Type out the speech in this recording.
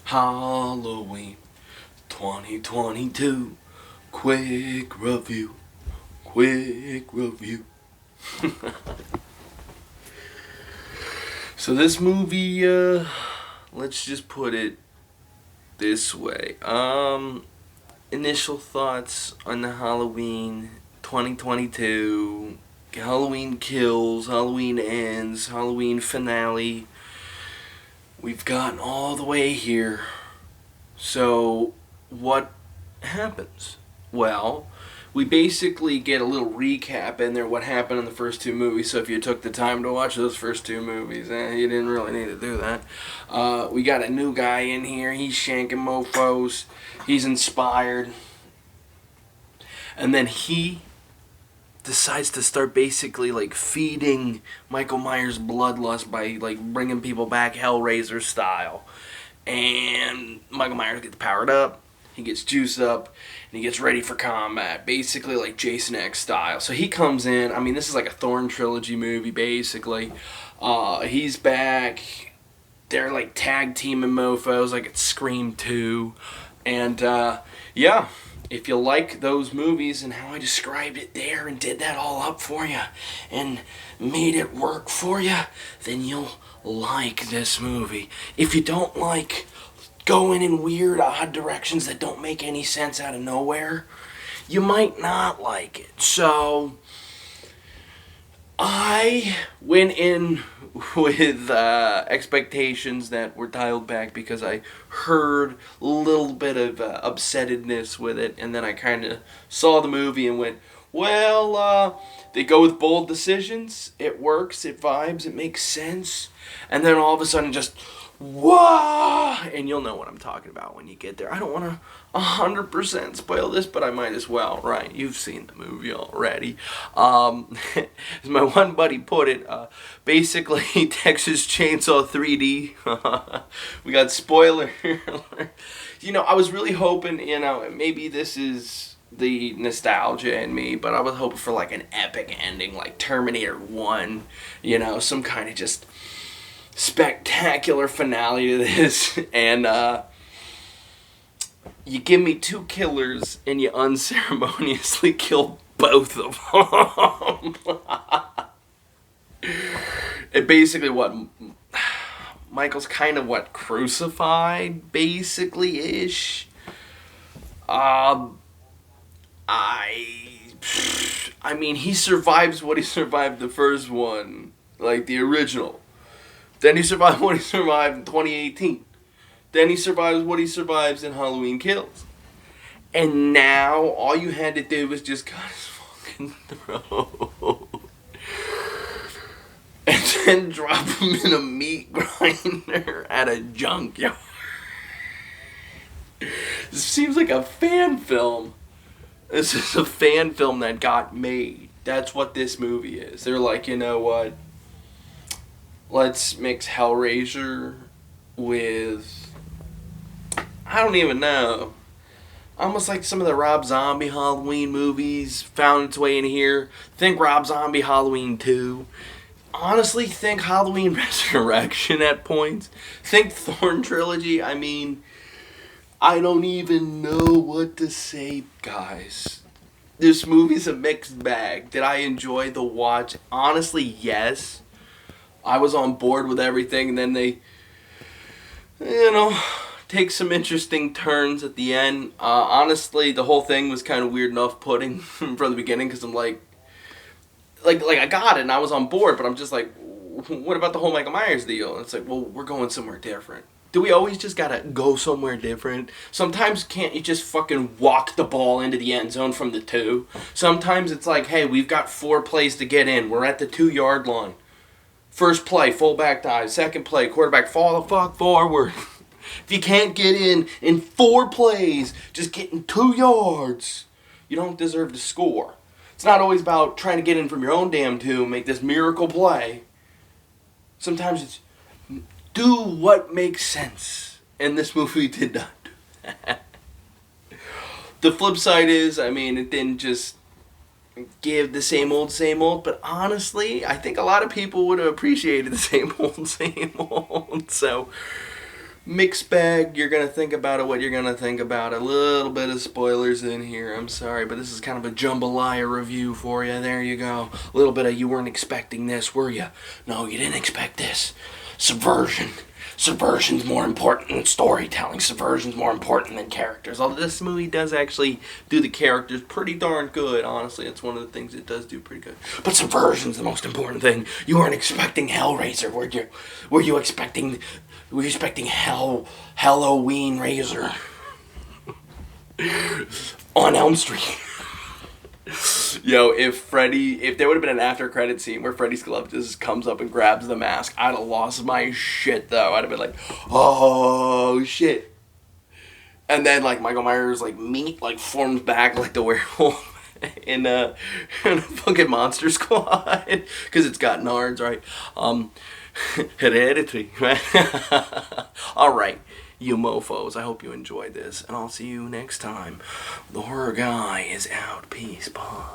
Halloween 2022. Quick review. Quick review. So this movie, let's just put it this way. Initial thoughts on the Halloween 2022, Halloween Kills, Halloween Ends, Halloween Finale. We've gotten all the way here. So, what happens? Well, we basically get a little recap in there what happened in the first two movies. So if you took the time to watch those first two movies, you didn't really need to do that. We got a new guy in here. He's shanking mofos. He's inspired. And then he decides to start basically like feeding Michael Myers' bloodlust by like bringing people back Hellraiser style. And Michael Myers gets powered up, he gets juiced up, and he gets ready for combat, basically like Jason X style. So he comes in, I mean, this is like a Thorn trilogy movie, basically. He's back, they're like tag teaming mofos, like it's Scream 2. And yeah, if you like those movies and how I described it there and did that all up for you and made it work for you, then you'll like this movie. If you don't like going in weird, odd directions that don't make any sense out of nowhere, you might not like it. So, I went in with expectations that were dialed back because I heard a little bit of upsettedness with it, and then I kind of saw the movie and went, well, they go with bold decisions, it works, it vibes, it makes sense, and then all of a sudden just, whoa! And you'll know what I'm talking about when you get there. I don't want to 100% spoil this, but I might as well, right? You've seen the movie already. As my one buddy put it, basically Texas Chainsaw 3D. We got spoiler alert. I was really hoping, maybe this is the nostalgia in me, but I was hoping for like an epic ending, like Terminator 1, some kind of just spectacular finale to this. And you give me two killers and you unceremoniously kill both of them. It basically Michael's kind of crucified, basically ish. I mean, he survives what he survived the first one, like the original. Then he survived what he survived in 2018. Then he survives what he survives in Halloween Kills. And now, all you had to do was just cut his fucking throat. And then drop him in a meat grinder at a junkyard. This seems like a fan film. This is a fan film that got made. That's what this movie is. They're like, you know what? Let's mix Hellraiser with, I don't even know, almost like some of the Rob Zombie Halloween movies found its way in here. Think Rob Zombie Halloween 2. Honestly, think Halloween Resurrection at points. Think Thorn trilogy. I mean, I don't even know what to say, guys. This movie's a mixed bag. Did I enjoy the watch? Honestly, yes. I was on board with everything, and then they, take some interesting turns at the end. Honestly, the whole thing was kind of weird and off-putting from the beginning, because I'm like I got it, and I was on board, but I'm just like, what about the whole Michael Myers deal? And it's like, well, we're going somewhere different. Do we always just gotta go somewhere different? Sometimes can't you just fucking walk the ball into the end zone from the 2? Sometimes it's like, hey, we've got 4 plays to get in. We're at the 2-yard line. First play, fullback dive. Second play, quarterback fall the fuck forward. If you can't get in 4 plays, just getting 2 yards, you don't deserve to score. It's not always about trying to get in from your own damn 2, make this miracle play. Sometimes it's do what makes sense. And this movie did not do that. The flip side is, it didn't just give the same old, but honestly, I think a lot of people would have appreciated the same old. So, mixed bag. You're gonna think about it what you're gonna think about it. A little bit of spoilers in here. I'm sorry, but this is kind of a jambalaya review for you. There you go. A little bit of you weren't expecting this, were you? No, you didn't expect this. Subversion. Subversion's more important than storytelling. Subversion's more important than characters. Although this movie does actually do the characters pretty darn good, honestly. It's one of the things it does do pretty good. But subversion's the most important thing. You weren't expecting Hellraiser, were you? Were you expecting Halloween Razor on Elm Street? Yo, if there would have been an after credit scene where Freddy Glove just comes up and grabs the mask, I'd have lost my shit though. I'd have been like, oh shit. And then like Michael Myers like meat like forms back like the werewolf in fucking Monster Squad because it's got nards, right? Hereditary, right? All right, you mofos. I hope you enjoyed this, and I'll see you next time. The horror guy is out. Peace. Bye.